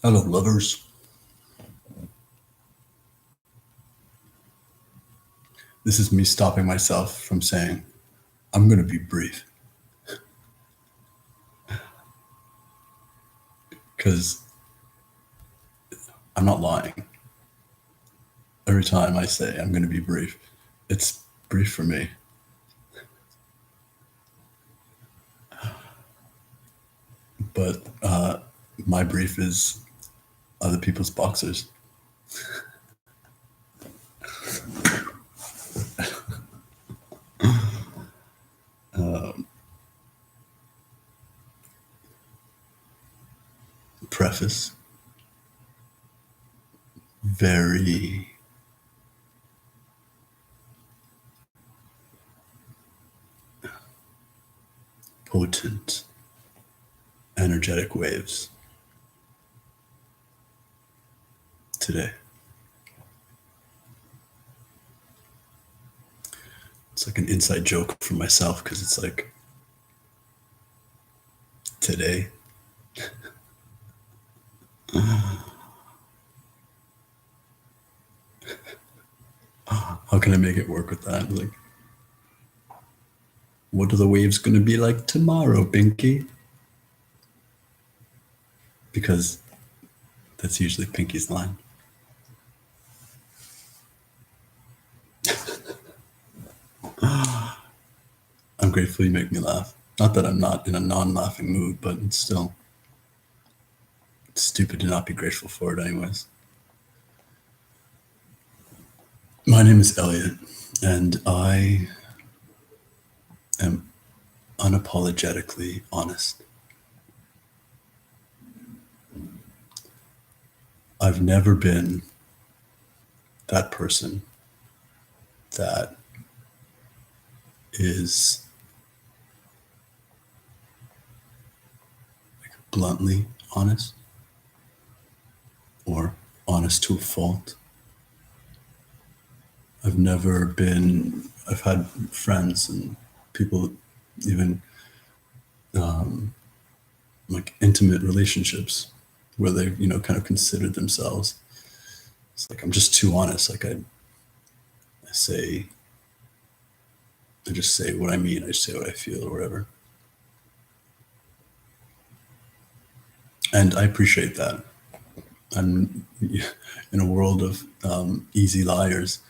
Hello, lovers. This is me stopping myself from saying, I'm going to be brief. Because I'm not lying. Every time I say I'm going to be brief, it's brief for me. But my brief is other people's boxers. Preface. Very potent energetic waves today. It's like an inside joke for myself because it's like, today. How can I make it work with that? Like, what are the waves going to be like tomorrow, Pinky? Because that's usually Pinky's line. I'm grateful you make me laugh. Not that I'm not in a non-laughing mood, but it's still stupid to not be grateful for it anyways. My name is Elliot, and I am unapologetically honest. I've never been that person that is like bluntly honest or honest to a fault. I've had friends and people, even like intimate relationships where they, kind of considered themselves. It's like, I'm just too honest. Like I say, I just say what I mean. I just say what I feel or whatever. And I appreciate that. I'm in a world of easy liars.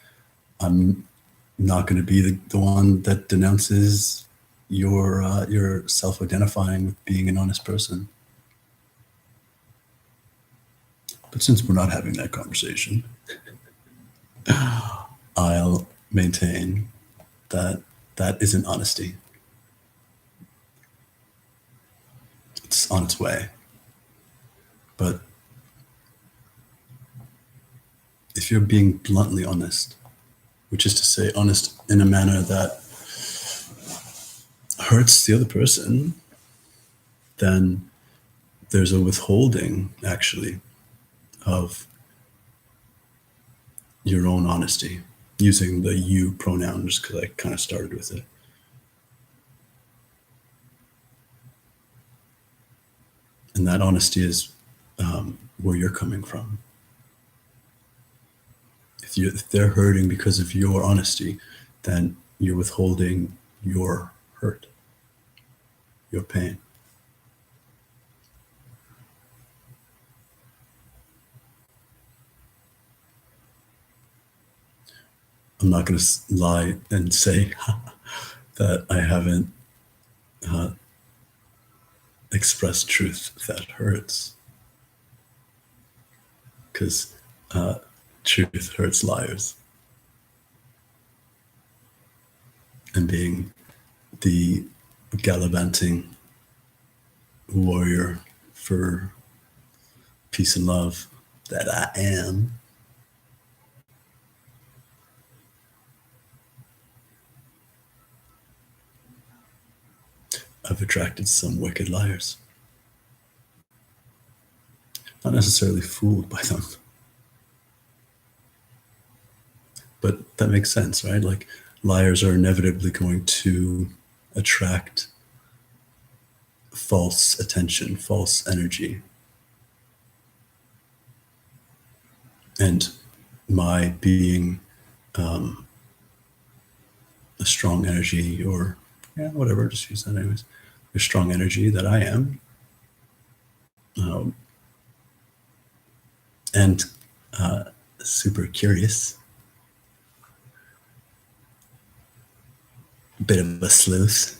I'm not going to be the one that denounces your self-identifying with being an honest person. But since we're not having that conversation, I'll maintain that that isn't honesty. It's on its way. But if you're being bluntly honest, which is to say honest in a manner that hurts the other person, then there's a withholding, actually, of your own honesty, using the you pronoun just because I kind of started with it. And that honesty is where you're coming from. If they're hurting because of your honesty, then you're withholding your hurt, your pain. I'm not going to lie and say that I haven't expressed truth that hurts, because truth hurts liars. And being the gallivanting warrior for peace and love that I am, I've attracted some wicked liars. Not necessarily fooled by them. But that makes sense, right? Like, liars are inevitably going to attract false attention, false energy. And my being a strong energy, or whatever, just use that anyways, a strong energy that I am, um, and super curious, a bit of a sleuth.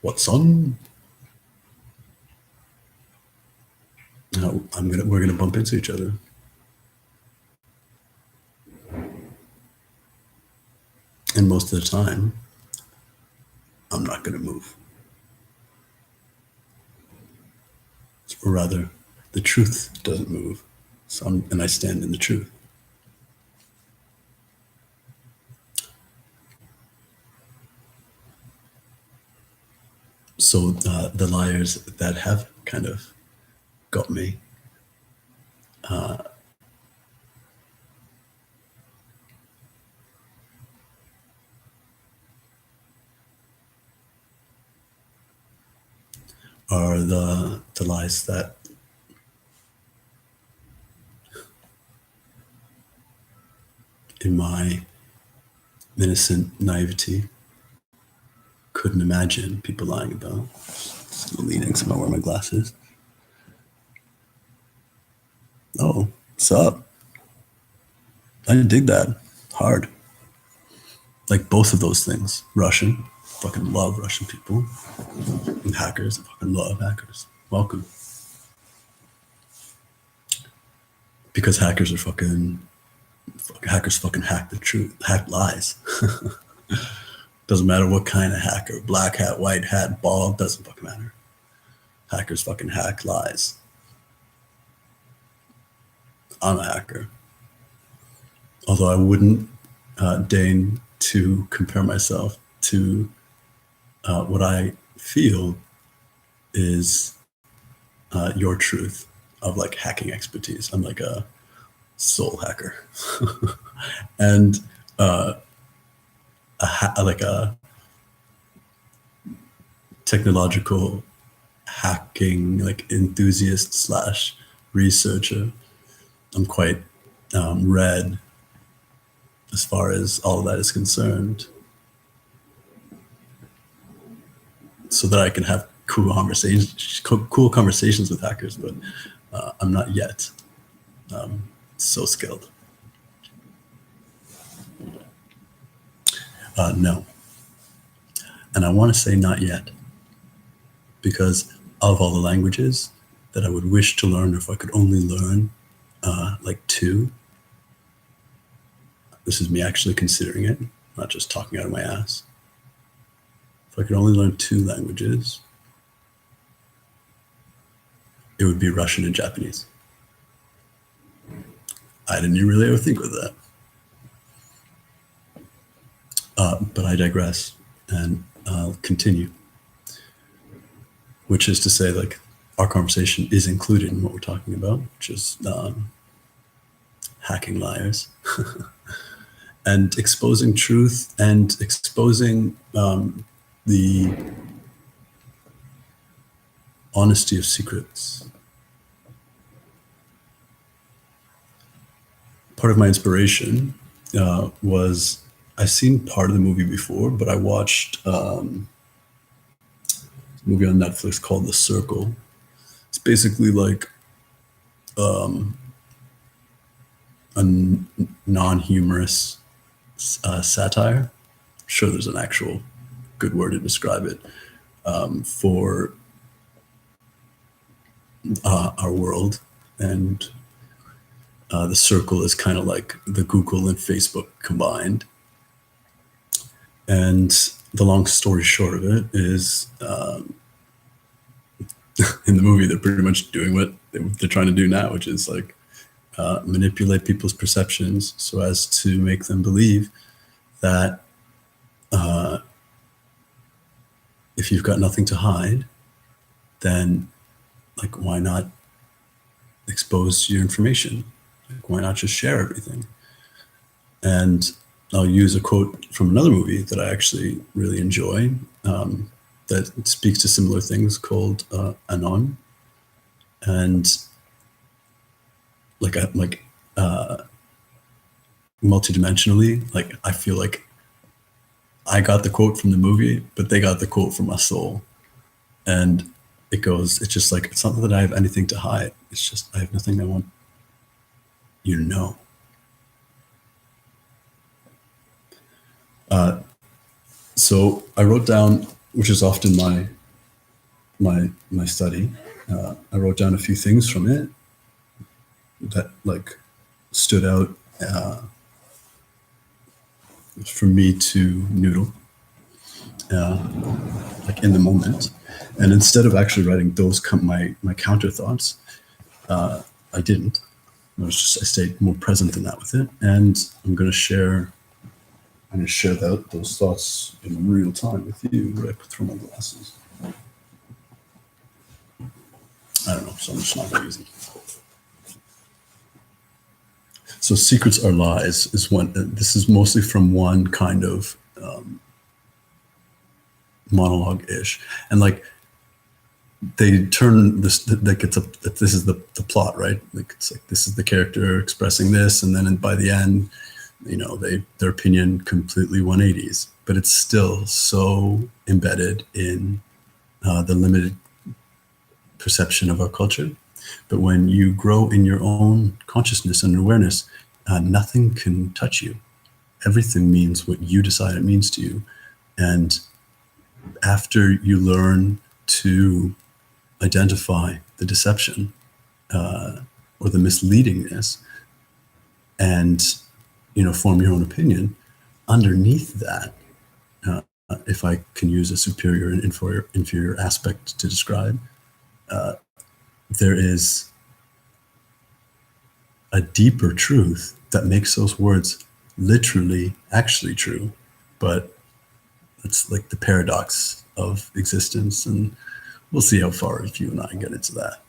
What's on? We're gonna bump into each other. And most of the time, I'm not gonna move. Or rather, the truth doesn't move. And I stand in the truth. So the liars that have kind of got me, are the lies that in my innocent naivety couldn't imagine people lying about. Just leaning, so I'm not wearing my glasses. Oh, what's up? I dig that hard. Like both of those things. Russian, fucking love Russian people. And hackers, I fucking love hackers. Welcome. Because hackers are hackers fucking hack the truth, hack lies. Doesn't matter what kind of hacker, black hat, white hat, bald, doesn't fucking matter. Hackers fucking hack lies. I'm a hacker. Although I wouldn't deign to compare myself to what I feel is your truth of like hacking expertise. I'm like a soul hacker. And like a technological hacking like enthusiast slash researcher. I'm quite red as far as all of that is concerned, so that I can have cool conversations with hackers, but I'm not yet so skilled. No. And I want to say not yet, because of all the languages that I would wish to learn, if I could only learn like two. This is me actually considering it, not just talking out of my ass. If I could only learn two languages, it would be Russian and Japanese. I didn't really ever think of that. But I digress, and I'll continue. Which is to say, like, our conversation is included in what we're talking about, which is hacking liars. And exposing truth and exposing the honesty of secrets. Part of my inspiration was, I've seen part of the movie before, but I watched a movie on Netflix called The Circle. It's basically like a non-humorous satire. I'm sure there's an actual good word to describe it for our world. And The Circle is kind of like the Google and Facebook combined. And the long story short of it is, in the movie, they're pretty much doing what they're trying to do now, which is like manipulate people's perceptions so as to make them believe that if you've got nothing to hide, then like why not expose your information? Like, why not just share everything? And I'll use a quote from another movie that I actually really enjoy that speaks to similar things, called Anon. And like uh, multidimensionally. Like I feel like I got the quote from the movie, but they got the quote from my soul, and it's just like, it's not that I have anything to hide. It's just I have nothing I want you to know. So I wrote down, which is often my study. I wrote down a few things from it that like stood out for me to noodle, like in the moment. And instead of actually writing those my counter thoughts, I didn't. I stayed more present in that with it, and I'm going to share those thoughts in real time with you. Right, put through my glasses. I don't know, so I'm just not going to use them. So secrets are lies is one. This is mostly from one kind of monologue-ish, and like they turn this, like this is the plot, right? Like it's like this is the character expressing this, and then by the end, you know, their opinion completely 180s, but it's still so embedded in the limited perception of our culture. But when you grow in your own consciousness and awareness, nothing can touch you. Everything means what you decide it means to you. And after you learn to identify the deception or the misleadingness, and you know, form your own opinion, underneath that, if I can use a superior and inferior aspect to describe, there is a deeper truth that makes those words literally actually true. But it's like the paradox of existence, and we'll see how far you and I get into that.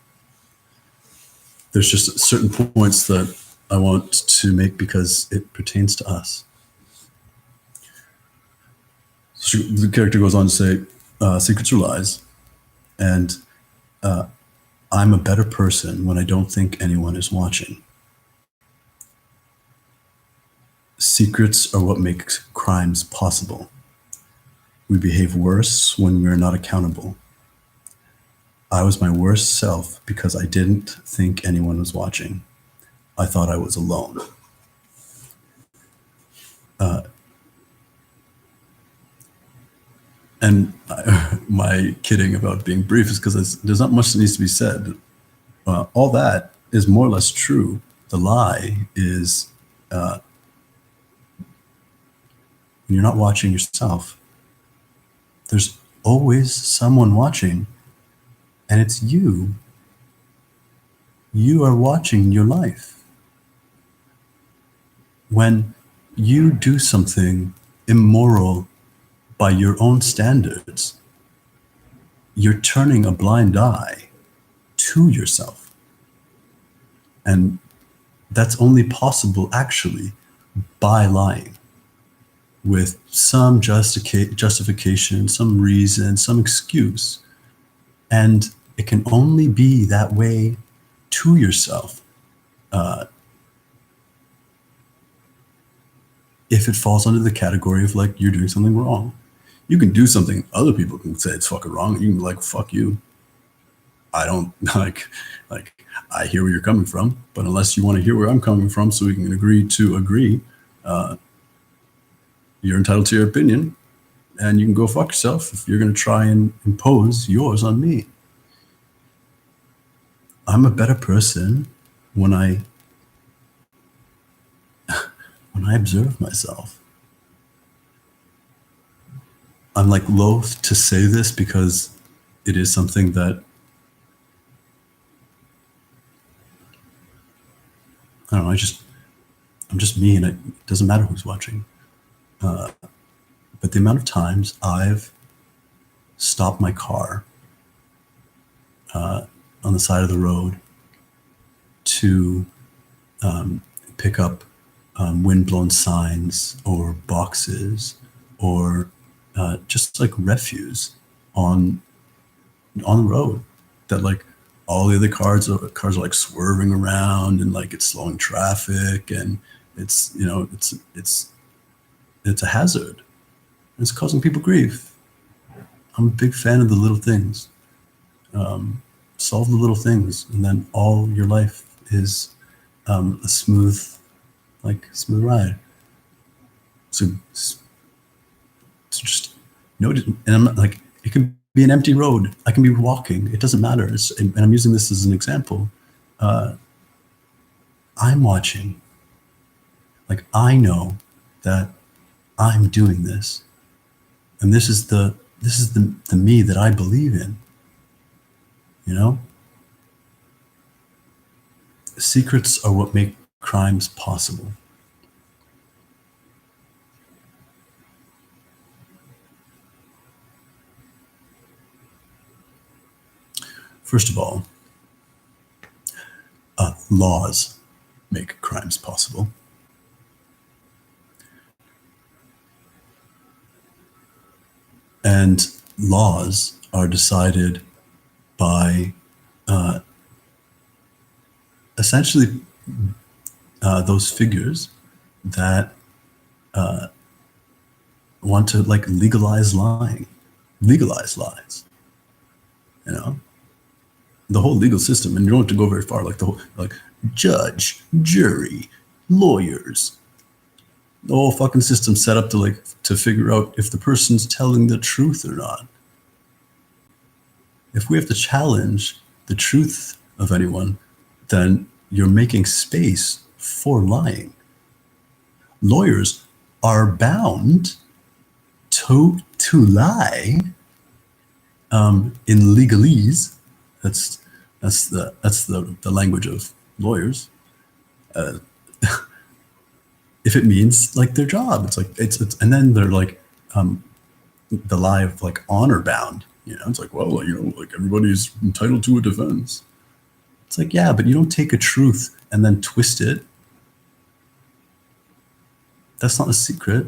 There's just certain points that I want to make because it pertains to us. So the character goes on to say, secrets are lies, and I'm a better person when I don't think anyone is watching. Secrets are what makes crimes possible. We behave worse when we're not accountable. I was my worst self because I didn't think anyone was watching. I thought I was alone. And my kidding about being brief is because there's not much that needs to be said. All that is more or less true. The lie is you're not watching yourself. There's always someone watching, and it's you. You are watching your life. When you do something immoral by your own standards, you're turning a blind eye to yourself. And that's only possible actually by lying with some justification, some reason, some excuse. And it can only be that way to yourself if it falls under the category of like you're doing something wrong. You can do something other people can say it's fucking wrong, and you can be like, fuck you. I don't like I hear where you're coming from, but unless you want to hear where I'm coming from so we can agree to agree, you're entitled to your opinion, and you can go fuck yourself if you're going to try and impose yours on me. I'm a better person when I observe myself. I'm like loath to say this because it is something that I don't know. I'm just me, and it doesn't matter who's watching. But the amount of times I've stopped my car on the side of the road to pick up windblown signs or boxes or just like refuse on the road that like all the other cars are like swerving around, and like it's slowing traffic, and it's, you know, it's a hazard. It's causing people grief. I'm a big fan of the little things. Solve the little things, and then all your life is a smooth ride. So just notice, and I'm not like, it can be an empty road. I can be walking. It doesn't matter. And I'm using this as an example. I'm watching. Like, I know that I'm doing this, and this is the me that I believe in. You know, secrets are what make crimes possible. First of all, laws make crimes possible. And laws are decided by essentially those figures that want to like legalize lying, legalize lies. You know, the whole legal system, and you don't have to go very far. Like the whole, like, judge, jury, lawyers, the whole fucking system set up to like to figure out if the person's telling the truth or not. If we have to challenge the truth of anyone, then you're making space for lying. Lawyers are bound to lie in legalese. That's the language of lawyers. If it means like their job, it's like it's and then they're like the lie of like honor bound. You know, it's like, well, you know, like everybody's entitled to a defense. It's like, yeah, but you don't take a truth and then twist it. That's not a secret.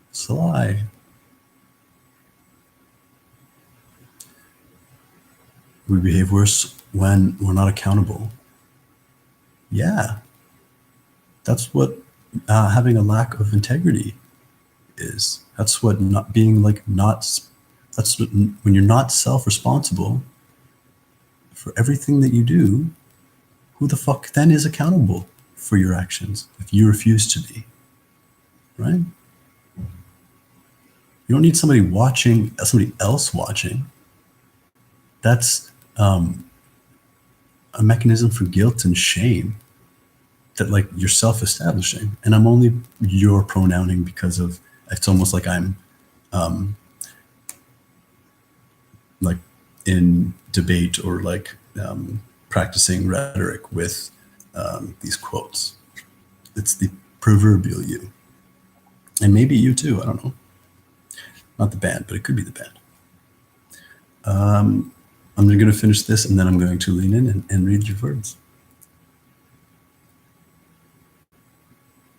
It's a lie. We behave worse when we're not accountable. Yeah, that's what having a lack of integrity is. That's what not being like not. That's what, when you're not self-responsible for everything that you do. Who the fuck then is accountable for your actions if you refuse to be? Right? You don't need somebody watching, somebody else watching. That's a mechanism for guilt and shame that like you're self-establishing. And I'm only your pronouncing because of, it's almost like I'm like in debate or like practicing rhetoric with these quotes. It's the proverbial you. And maybe you too, I don't know. Not the band, but it could be the band. I'm going to finish this, and then I'm going to lean in and read your words.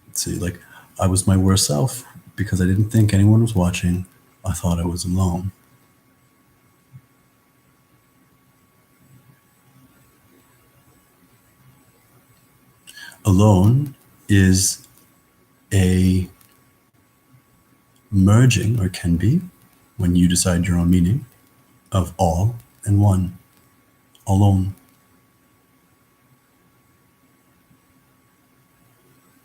Let's see, like, I was my worst self because I didn't think anyone was watching. I thought I was alone. Alone is a merging, or can be, when you decide your own meaning, of all and one. Alone.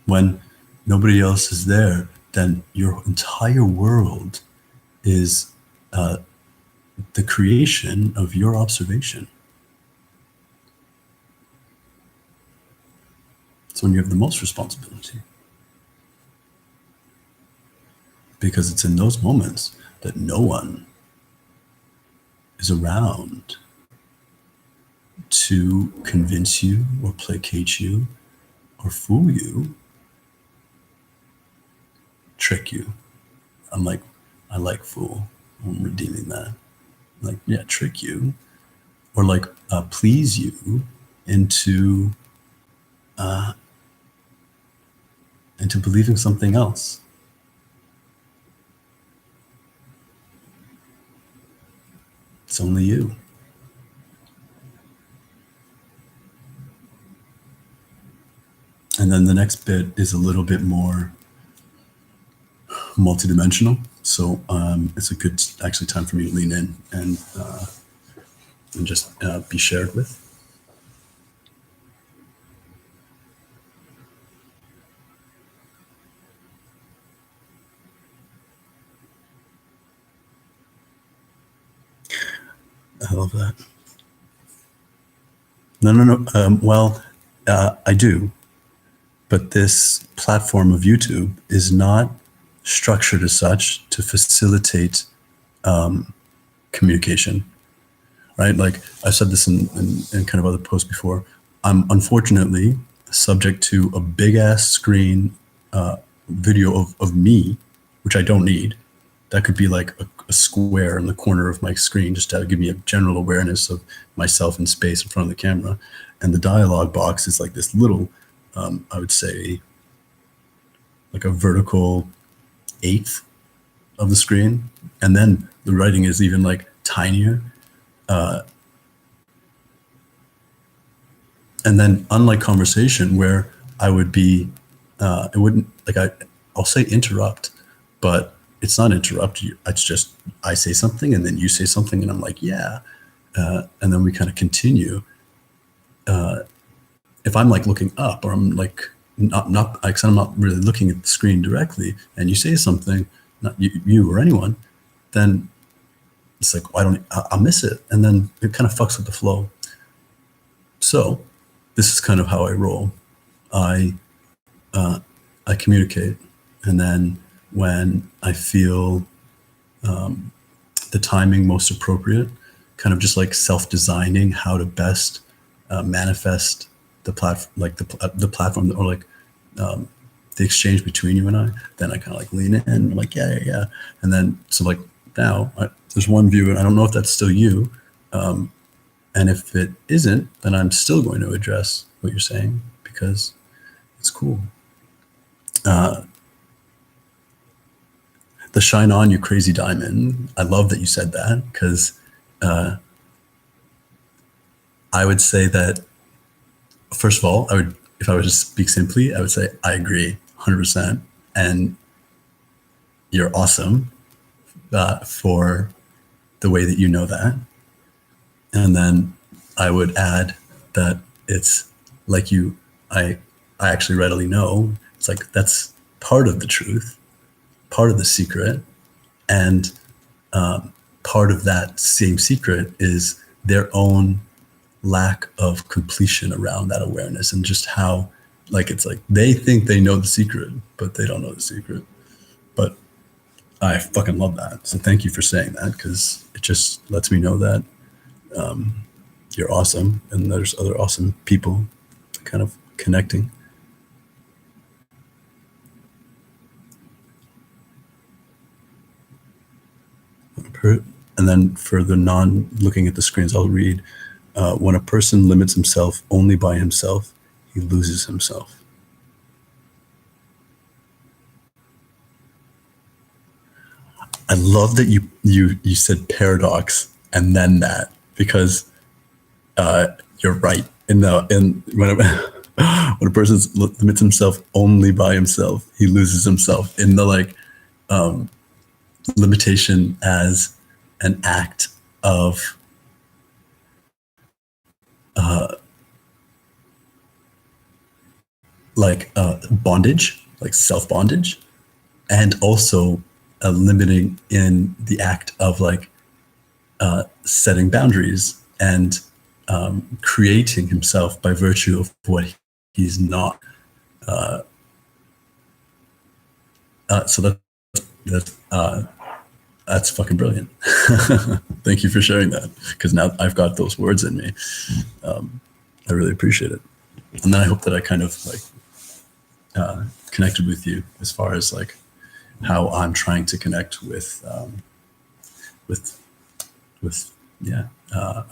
When nobody else is there, then your entire world is the creation of your observation. It's when you have the most responsibility. Because it's in those moments that no one is around to convince you or placate you or fool you, trick you. I like fool. I'm redeeming that. Like, yeah, trick you, or like please you into believing something else. It's only you. And then the next bit is a little bit more multidimensional. So it's a good actually time for me to lean in and just be shared with. I love that. No. Well, I do, but this platform of YouTube is not structured as such to facilitate communication, right? Like I've said this in kind of other posts before. I'm unfortunately subject to a big ass screen video of me, which I don't need. That could be like a square in the corner of my screen just to give me a general awareness of myself in space in front of the camera. And the dialogue box is like this little, I would say, like a vertical eighth of the screen. And then the writing is even like tinier. And then unlike conversation where I would be, it wouldn't, like I'll say interrupt, but it's not interrupt you. It's just, I say something and then you say something and I'm like, yeah. And then we kind of continue. If I'm like looking up or I'm like, not, cause I'm not really looking at the screen directly and you say something, not you or anyone, then it's like, I'll miss it. And then it kind of fucks with the flow. So this is kind of how I roll. I communicate, and then when I feel the timing most appropriate, kind of just like self-designing how to best manifest the platform, or like the exchange between you and I. Then I kind of like lean in. I'm like, yeah. And then so like now there's one view, and I don't know if that's still you. And if it isn't, then I'm still going to address what you're saying because it's cool. The shine on, you crazy diamond. I love that you said that because I would say that, first of all, if I were to speak simply, I would say I agree 100%. And you're awesome for the way that you know that. And then I would add that it's like I actually readily know, it's like that's part of the truth, part of the secret. And part of that same secret is their own lack of completion around that awareness, and just how, like, it's like they think they know the secret, but they don't know the secret. But I fucking love that. So thank you for saying that, because it just lets me know that you're awesome and there's other awesome people kind of connecting. And then for the non-looking at the screens, I'll read, when a person limits himself only by himself, he loses himself. I love that you said paradox and then that, because you're right. When a person limits himself only by himself, he loses himself. In the like limitation as an act of bondage, like self-bondage, and also limiting in the act of like setting boundaries and creating himself by virtue of what he's not. So that's fucking brilliant. Thank you for sharing that, because now I've got those words in me. I really appreciate it. And then I hope that I kind of like connected with you as far as like how I'm trying to connect with I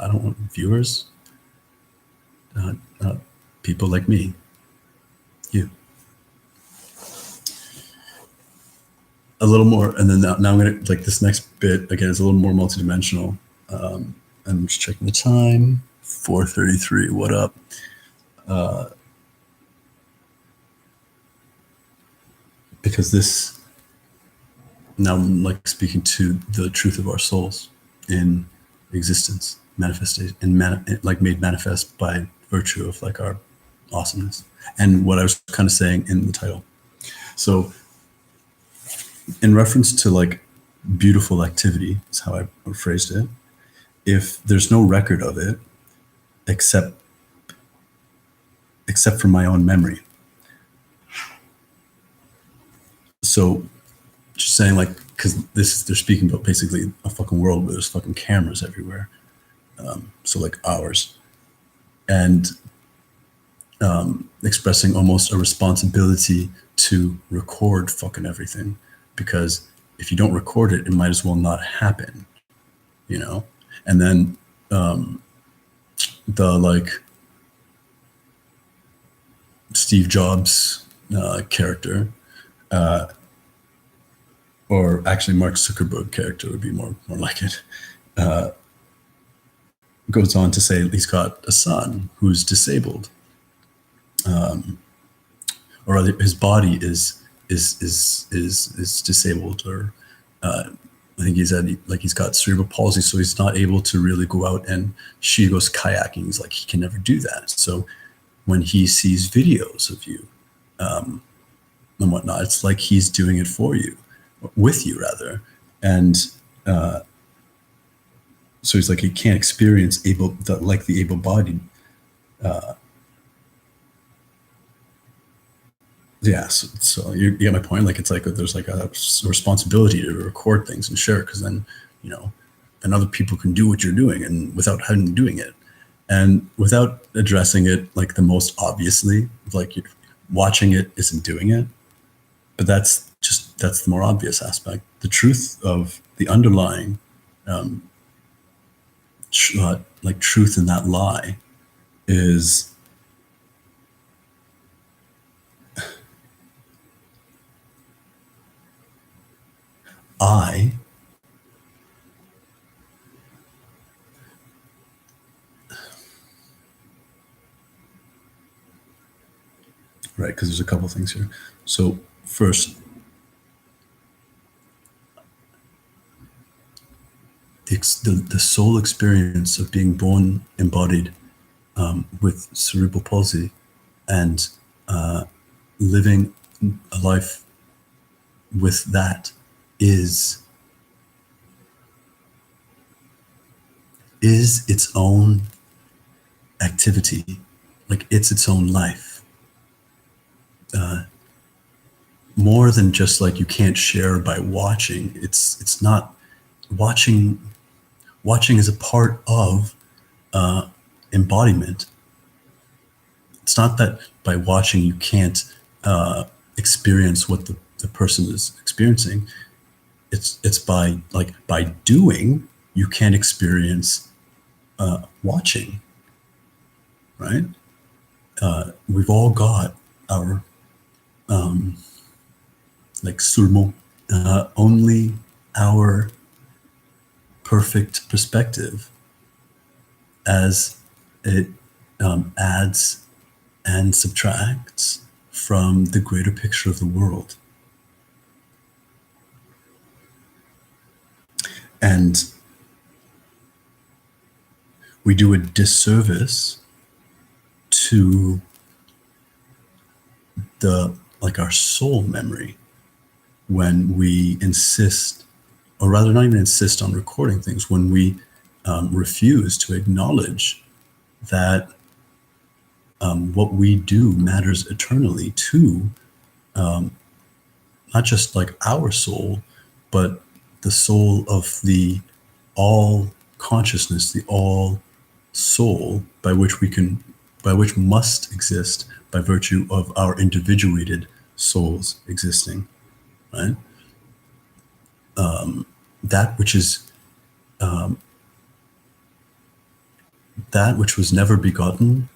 don't want viewers, people like me, you. A little more, and then now I'm gonna, like, this next bit again is a little more multidimensional. I'm just checking the time. 4:33. What up? because this, now I'm like speaking to the truth of our souls in existence, manifested and like made manifest by virtue of like our awesomeness, and what I was kind of saying in the title. So in reference to like beautiful activity is how I phrased it. If there's no record of it except for my own memory, so just saying like, because they're speaking about basically a fucking world where there's fucking cameras everywhere, so like ours, and expressing almost a responsibility to record fucking everything, because if you don't record it, it might as well not happen, you know. And then the like Steve Jobs character, or actually Mark Zuckerberg character would be more like it, goes on to say he's got a son who's disabled, or his body is disabled, or I think he's got cerebral palsy, so he's not able to really go out, and she goes kayaking. He's like, he can never do that. So when he sees videos of you and whatnot, it's like he's doing it for you, with you rather. And so he's like, he can't experience the able-bodied. Yeah, so you get my point. Like, it's like there's like a responsibility to record things and share, because then, you know, and other people can do what you're doing, and without having doing it, and without addressing it like the most obviously, like watching it isn't doing it, but that's the more obvious aspect. The truth of the underlying, like truth in that lie is, right, because there's a couple things here. So first, the soul experience of being born embodied with cerebral palsy, and living a life with that is its own activity. Like, it's its own life. More than just like, you can't share by watching. It's not watching. Watching is a part of embodiment. It's not that by watching you can't experience what the person is experiencing. It's by doing, you can't experience watching, right? We've all got our like sulmo, only our perfect perspective, as it adds and subtracts from the greater picture of the world. And we do a disservice to our soul memory when we insist, or rather not even insist on recording things, when we refuse to acknowledge that what we do matters eternally to not just like our soul, but the soul of the all consciousness, the all soul, by which must exist by virtue of our individuated souls existing, right? That which is that which was never begotten.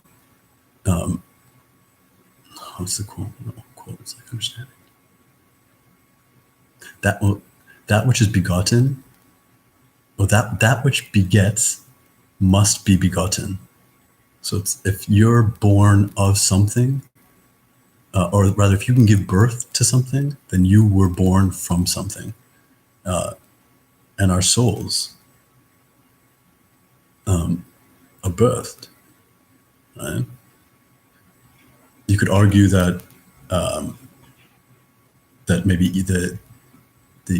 What's the quote? No, quote is like understanding. That which is begotten, or that which begets, must be begotten. So if you're born of something, or rather, if you can give birth to something, then you were born from something. And our souls are birthed. Right? You could argue that that maybe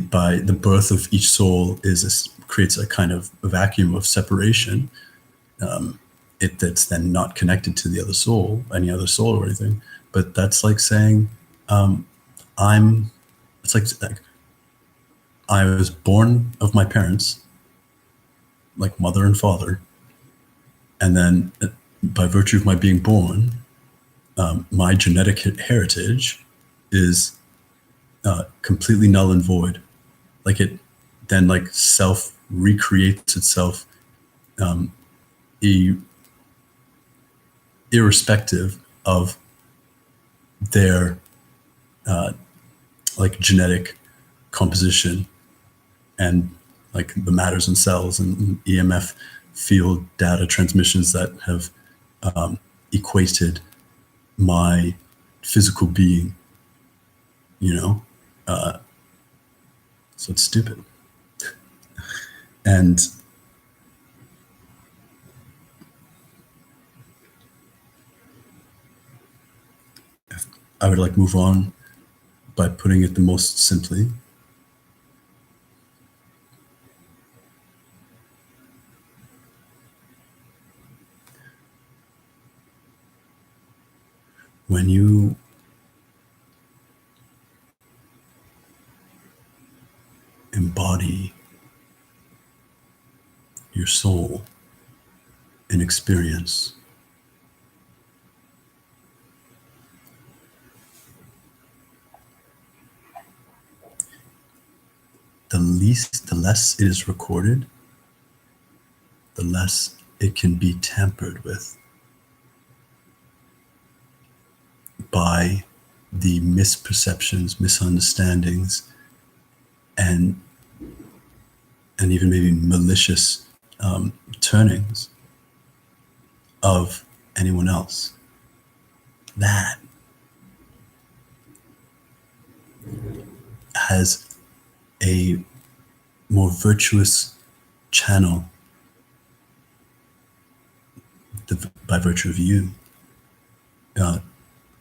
by the birth of each soul creates a kind of vacuum of separation. That's then not connected to the other soul, any other soul or anything. But that's like saying, I'm. It's like I was born of my parents, like mother and father, and then by virtue of my being born, my genetic heritage is completely null and void. Like it then like self recreates itself, irrespective of their like genetic composition and like the matters in cells and EMF field data transmissions that have equated my physical being, you know? So it's stupid. And I would like move on by putting it the most simply. When you embody your soul in experience, the less it is recorded, the less it can be tampered with by the misperceptions, misunderstandings, and even maybe malicious turnings of anyone else. That has a more virtuous channel by virtue of you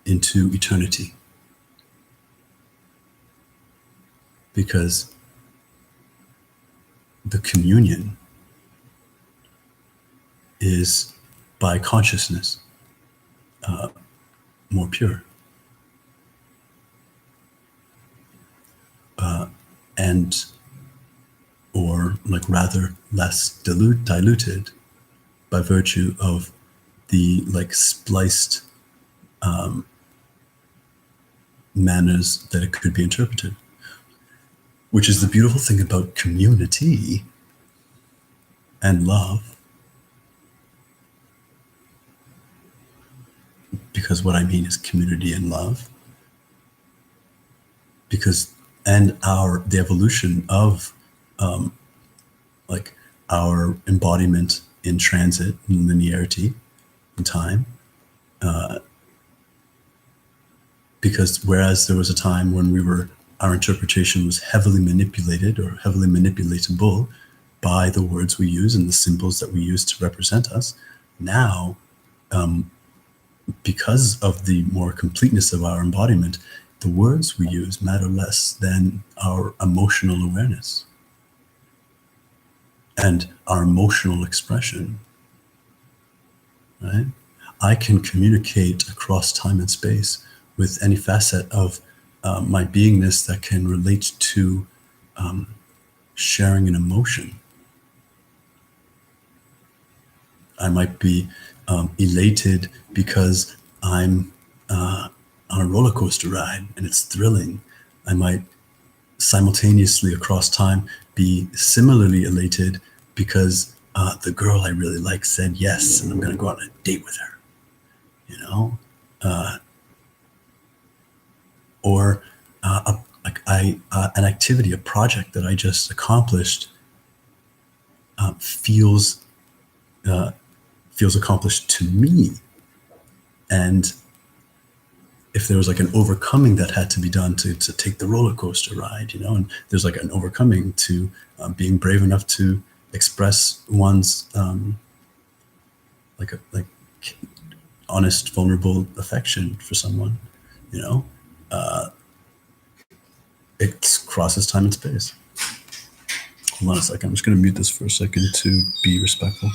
into eternity. Because the communion is by consciousness more pure. And or like rather less diluted by virtue of the like spliced manners that it could be interpreted. Which is the beautiful thing about community and love. Because what I mean is community and love. Because the evolution of like our embodiment in transit and linearity in time. Because whereas there was a time when our interpretation was heavily manipulated or heavily manipulatable by the words we use and the symbols that we use to represent us, now, because of the more completeness of our embodiment, the words we use matter less than our emotional awareness and our emotional expression, right? I can communicate across time and space with any facet of my beingness that can relate to sharing an emotion. I might be elated because I'm on a roller coaster ride and it's thrilling. I might simultaneously across time be similarly elated because the girl I really like said yes and I'm going to go on a date with her, you know? Or an activity, a project that I just accomplished feels accomplished to me, and if there was like an overcoming that had to be done to take the roller coaster ride, you know, and there's like an overcoming to being brave enough to express one's like honest, vulnerable affection for someone, you know, it crosses time and space. Hold on a second. I'm just going to mute this for a second to be respectful.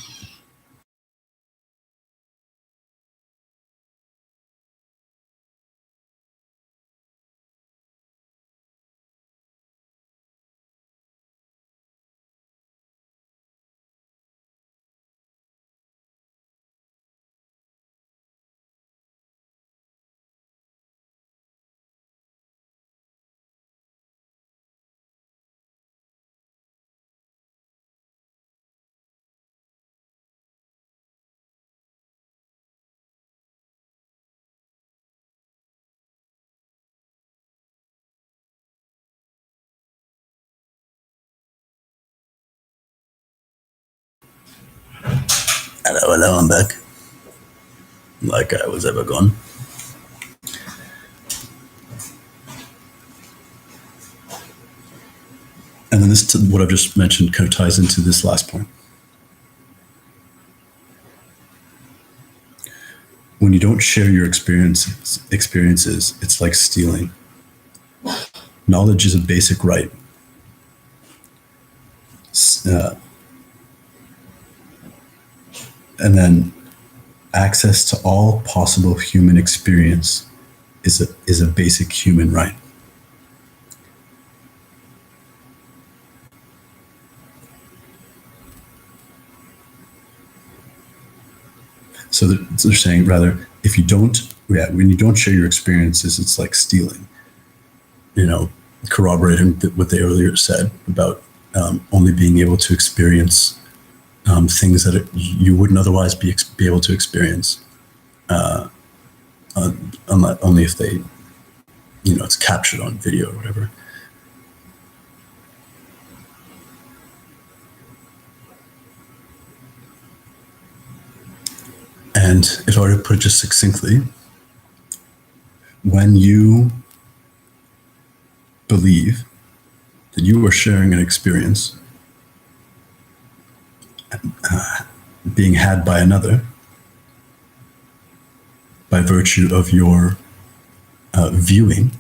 Hello, I'm back. Like I was ever gone. And then this, what I've just mentioned, kind of ties into this last point. When you don't share your experiences, it's like stealing. Knowledge is a basic right. And then access to all possible human experience is a basic human right. So they're saying, rather, if you don't, when you don't share your experiences, it's like stealing. You know, corroborating what they earlier said about only being able to experience things that you wouldn't otherwise be able to experience, only if they, you know, it's captured on video or whatever. And if I were to put it just succinctly, when you believe that you are sharing an experience being had by another by virtue of your viewing,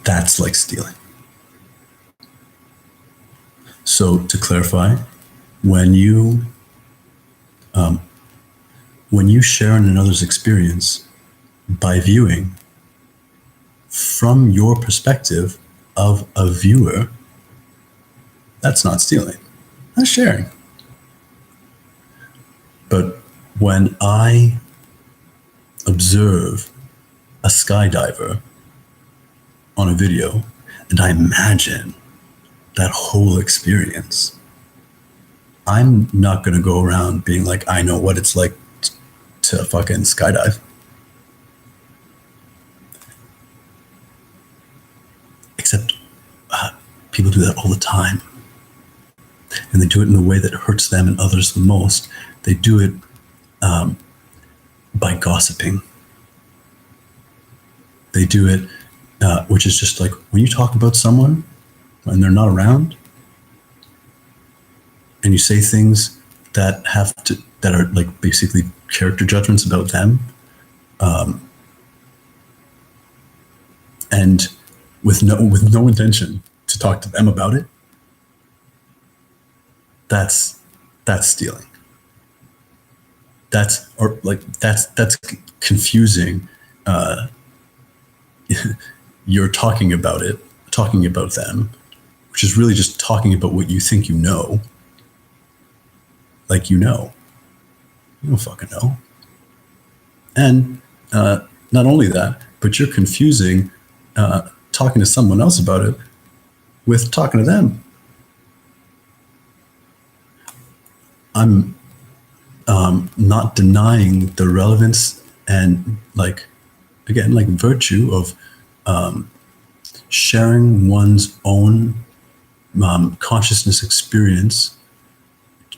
that's like stealing. So to clarify, when you share in another's experience by viewing from your perspective of a viewer, that's not stealing. That's sharing. But when I observe a skydiver on a video and I imagine that whole experience, I'm not going to go around being like, I know what it's like to fucking skydive. Except people do that all the time. And they do it in a way that hurts them and others the most. They do it by gossiping. They do it, which is just like when you talk about someone when they're not around, and you say things that are like basically character judgments about them, and with no intention to talk to them about it, that's stealing. That's confusing. You're talking about them, which is really just talking about what you think you know. Like, you don't fucking know. And not only that, but you're confusing talking to someone else about it with talking to them. I'm not denying the relevance and virtue of sharing one's own consciousness experience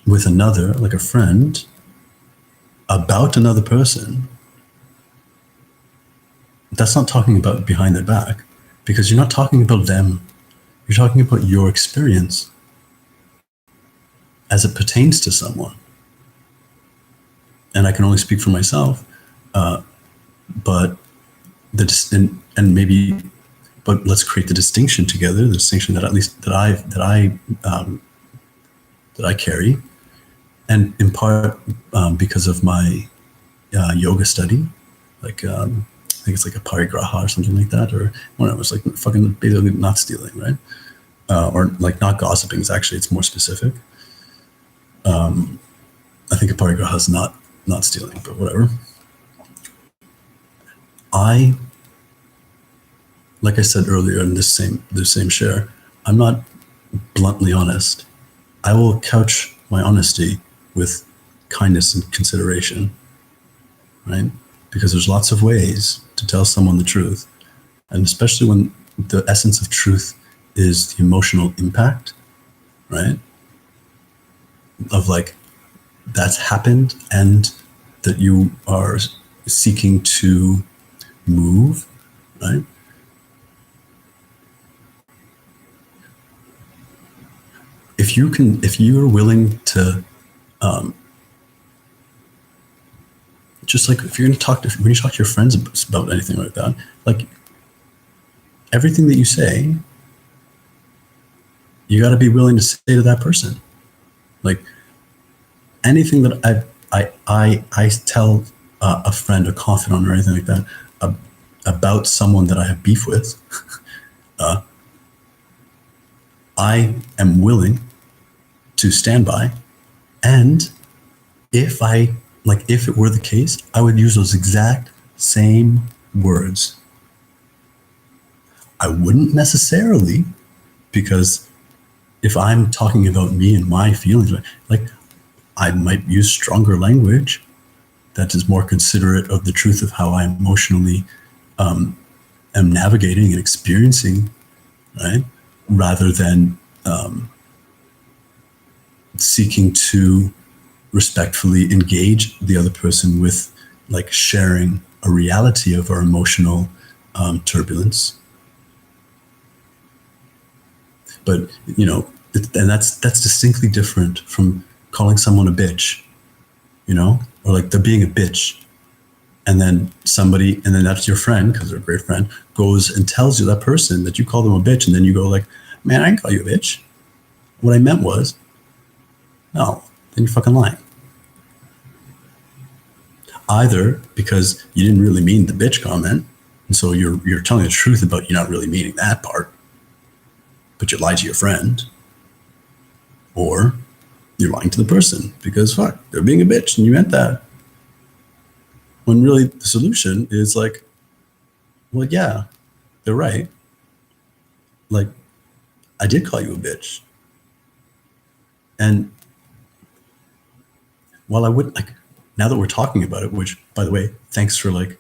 with another, like a friend, about another person, that's not talking about behind their back, because you're not talking about them. You're talking about your experience as it pertains to someone. And I can only speak for myself, but and maybe, but let's create the distinction together. The distinction that at least that I carry, and in part because of my yoga study, like I think it's like a parigraha or something like that, or when it was like fucking basically not stealing, right? Or like not gossiping. It's more specific. I think a parigraha is not stealing, but whatever. Like I said earlier in this same share, I'm not bluntly honest. I will couch my honesty with kindness and consideration, right? Because there's lots of ways to tell someone the truth, and especially when the essence of truth is the emotional impact, right? Of like, that's happened and that you are seeking to move, right? If you're willing to, just like if you're going to when you talk to your friends about anything like that, like everything that you say, you got to be willing to say to that person. Like anything that I tell a friend, a confidant, or anything like that about someone that I have beef with, I am willing to stand by. And if it were the case, I would use those exact same words. I wouldn't necessarily, because if I'm talking about me and my feelings, like I might use stronger language that is more considerate of the truth of how I emotionally am navigating and experiencing, right? Rather than seeking to respectfully engage the other person with like sharing a reality of our emotional turbulence. But and that's distinctly different from calling someone a bitch, or like they're being a bitch, and then that's your friend, because they're a great friend, goes and tells you, that person, that you call them a bitch, and then you go like, man, I didn't call you a bitch. What I meant was, no, then you're fucking lying. Either because you didn't really mean the bitch comment, and so you're telling the truth about you not really meaning that part, but you lied to your friend, or you're lying to the person because fuck, they're being a bitch and you meant that. When really the solution is like, well, yeah, they're right. Like, I did call you a bitch. And while I would like, now that we're talking about it, which by the way, thanks for like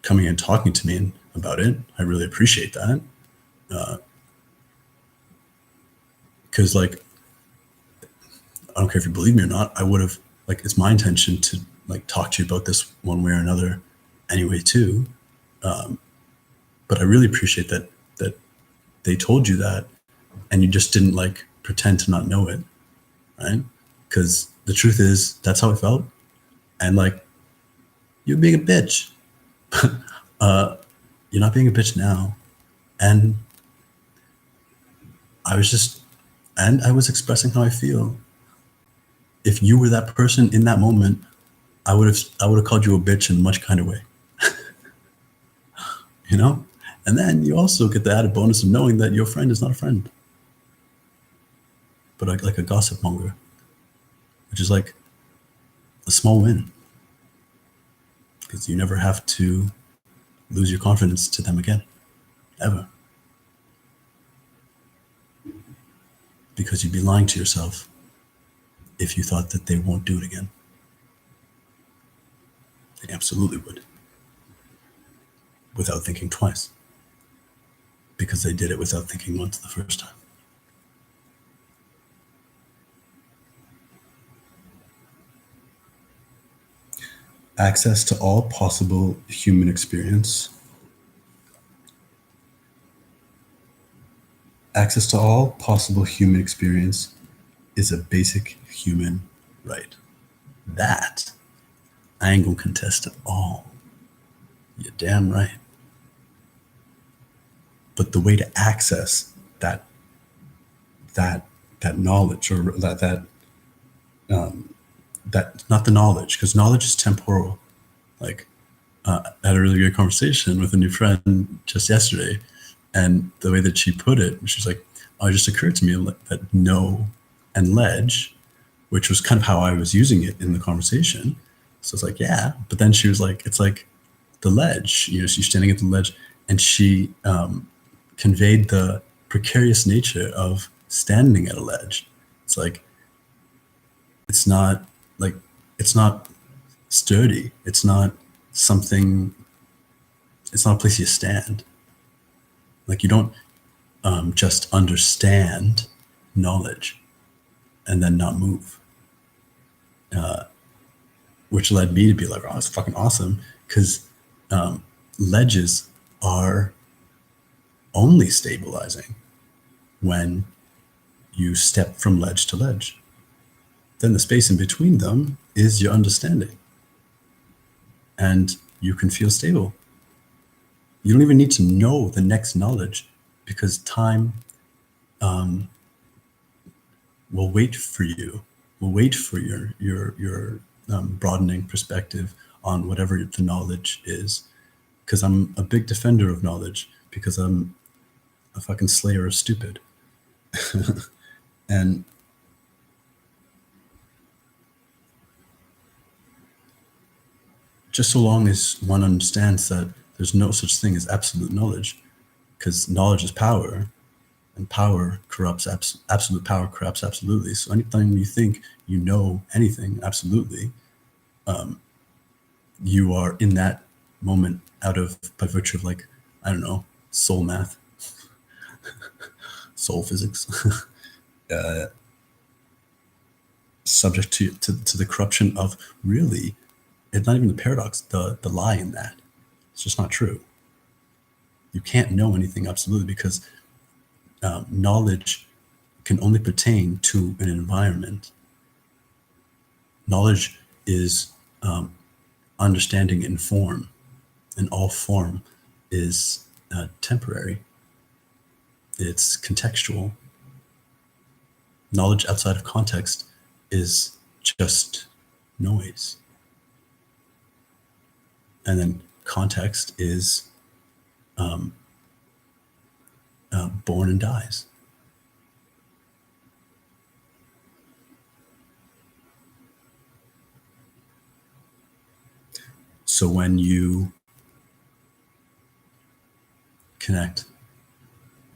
coming and talking to me about it. I really appreciate that. Because like, I don't care if you believe me or not, I would have, like, it's my intention to like talk to you about this one way or another anyway too. But I really appreciate that they told you that and you just didn't like pretend to not know it, right? Because the truth is, that's how I felt. And like, you're being a bitch. You're not being a bitch now. And I was expressing how I feel. If you were that person in that moment, I would have called you a bitch in a much kinder way. And then you also get the added bonus of knowing that your friend is not a friend, but like a gossip monger, which is like a small win, because you never have to lose your confidence to them again, ever. Because you'd be lying to yourself if you thought that they won't do it again. They absolutely would, without thinking twice, because they did it without thinking once the first time. Access to all possible human experience. Access to all possible human experience is a basic human right. That I ain't gonna contest at all. You're damn right. But the way to access that that that knowledge, or that not the knowledge, because knowledge is temporal. Like, I had a really good conversation with a new friend just yesterday, and the way that she put it, she's like, "Oh, it just occurred to me that know and ledge," which was kind of how I was using it in the conversation. So it's like, yeah, but then she was like, "It's like the ledge. She's standing at the ledge," and she conveyed the precarious nature of standing at a ledge. It's like it's not like it's not sturdy. It's not something. It's not a place you stand. Like, you don't just understand knowledge and then not move. Which led me to be like, "Oh, it's fucking awesome," because ledges are only stabilizing when you step from ledge to ledge. Then the space in between them is your understanding, and you can feel stable. You don't even need to know the next knowledge, because time will wait for you. Will wait for your broadening perspective on whatever the knowledge is. Because I'm a big defender of knowledge, because I'm a fucking slayer of stupid. And just so long as one understands that there's no such thing as absolute knowledge, because knowledge is power, and power corrupts. Absolute power corrupts absolutely. So anytime you think you know anything absolutely, you are in that moment out of, by virtue of, like, I don't know, soul math, soul physics, subject to the corruption of, really, it's not even the paradox, the lie in that. It's just not true. You can't know anything absolutely, because knowledge can only pertain to an environment. Knowledge is understanding in form, and all form is temporary. It's contextual. Knowledge outside of context is just noise. And then context is born and dies. So when you connect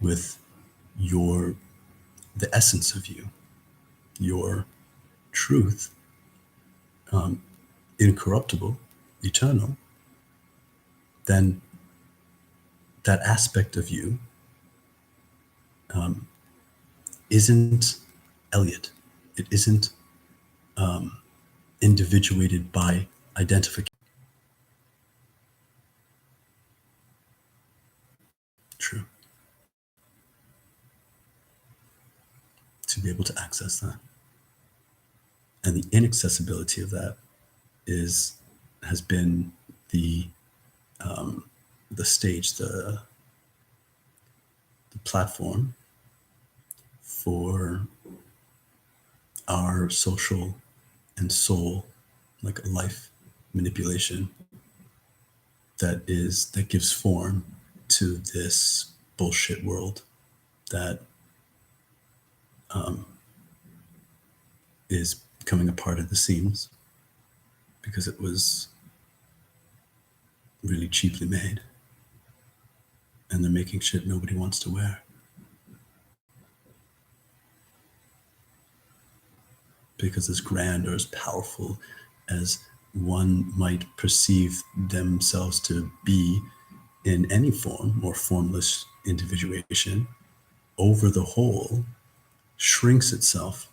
with the essence of you, your truth, incorruptible, eternal, then that aspect of you isn't Elliot. It isn't individuated by identification. True. To be able to access that. And the inaccessibility of that has been the stage, the platform for our social and soul, like, life manipulation that gives form to this bullshit world that is coming apart at the seams, because it was really cheaply made, and they're making shit nobody wants to wear, because as grand or as powerful as one might perceive themselves to be in any form or formless individuation, over the whole shrinks itself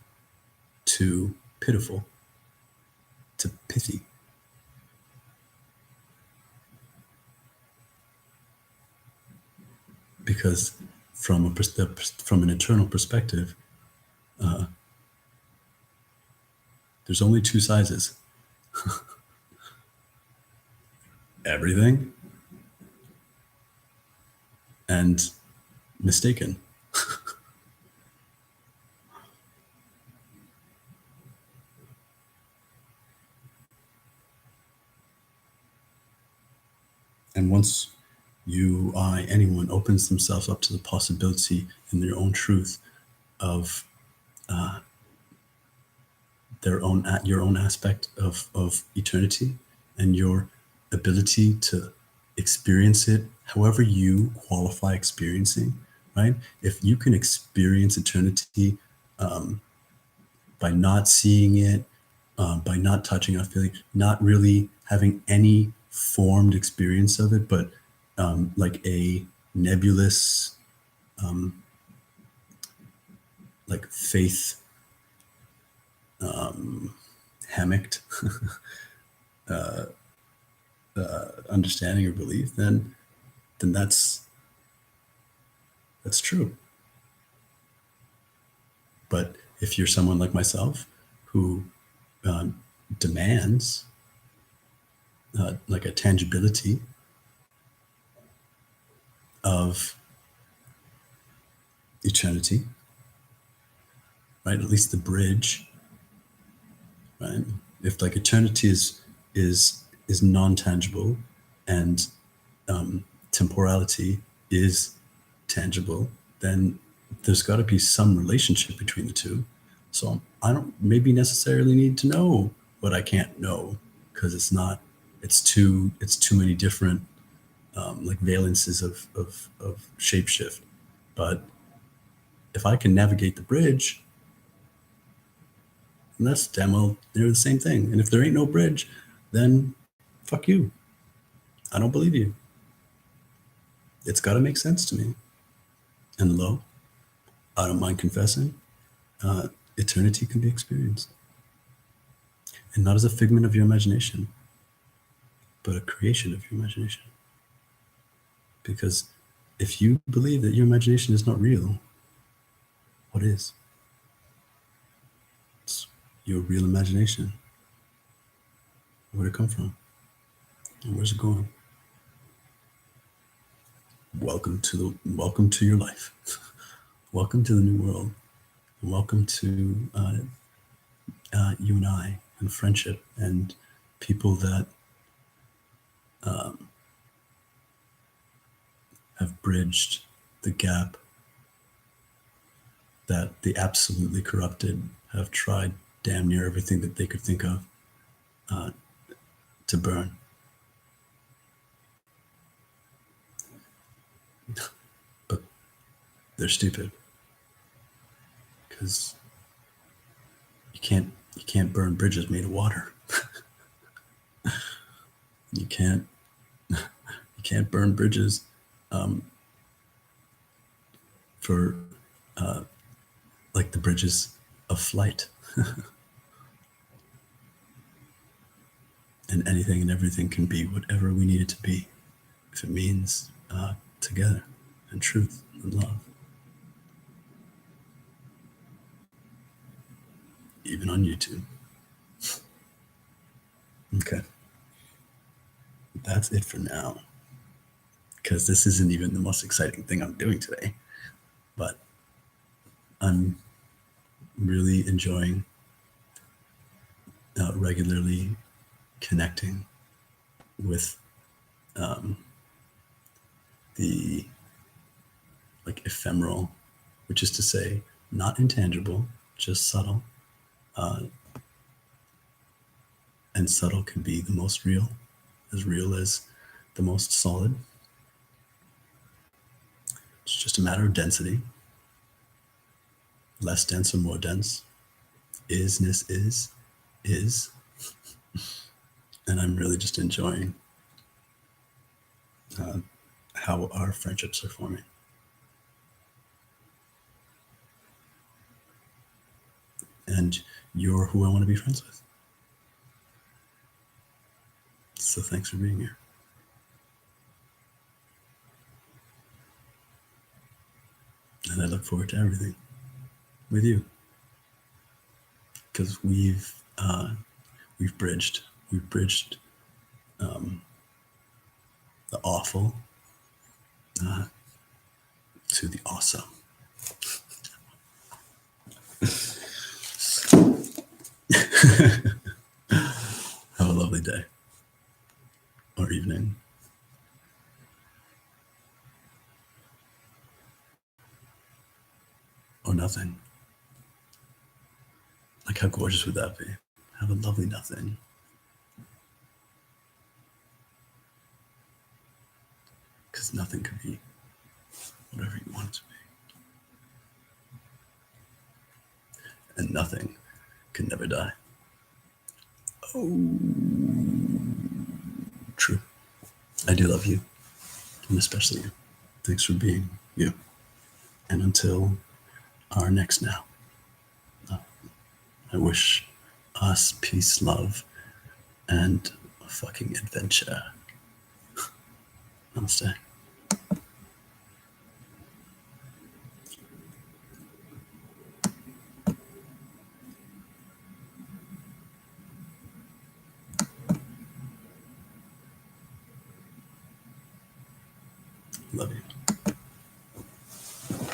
to pitiful, to pithy. because from an internal perspective, there's only two sizes: everything and mistaken. And once anyone opens themselves up to the possibility in their own truth of your own aspect of eternity and your ability to experience it however you qualify experiencing, right? If you can experience eternity by not seeing it, by not touching or feeling, not really having any formed experience of it, but like a nebulous, like faith hammocked understanding or belief, then that's true. But if you're someone like myself who demands like a tangibility of eternity, right? At least the bridge, right? If like eternity is non-tangible and temporality is tangible, then there's got to be some relationship between the two. So I don't maybe necessarily need to know what I can't know, because it's too many different like valences of shapeshift. But if I can navigate the bridge, and that's damn well they're the same thing. And if there ain't no bridge, then fuck you. I don't believe you. It's got to make sense to me. And lo, I don't mind confessing, eternity can be experienced. And not as a figment of your imagination, but a creation of your imagination. Because if you believe that your imagination is not real, what is? It's your real imagination. Where'd it come from? And where's it going? Welcome to your life. Welcome to the new world. Welcome to you and I, and friendship, and people that have bridged the gap that the absolutely corrupted have tried damn near everything that they could think of to burn. But they're stupid, because you can't burn bridges made of water. You can't burn bridges for like the bridges of flight. And anything and everything can be whatever we need it to be, if it means together and truth and love. Even on YouTube. Okay. That's it for now. Because this isn't even the most exciting thing I'm doing today. But I'm really enjoying regularly connecting with the like ephemeral, which is to say not intangible, just subtle. And subtle can be the most real as the most solid. It's just a matter of density. Less dense or more dense. Isness is. And I'm really just enjoying how our friendships are forming. And you're who I want to be friends with. So thanks for being here. And I look forward to everything with you, because we've bridged the awful to the awesome. Have a lovely day or evening. Or nothing. Like, how gorgeous would that be? Have a lovely nothing. Because nothing could be whatever you want it to be. And nothing can never die. Oh, true. I do love you, and especially you. Thanks for being you. And until our next now, I wish us peace, love, and fucking adventure. Namaste. Love you.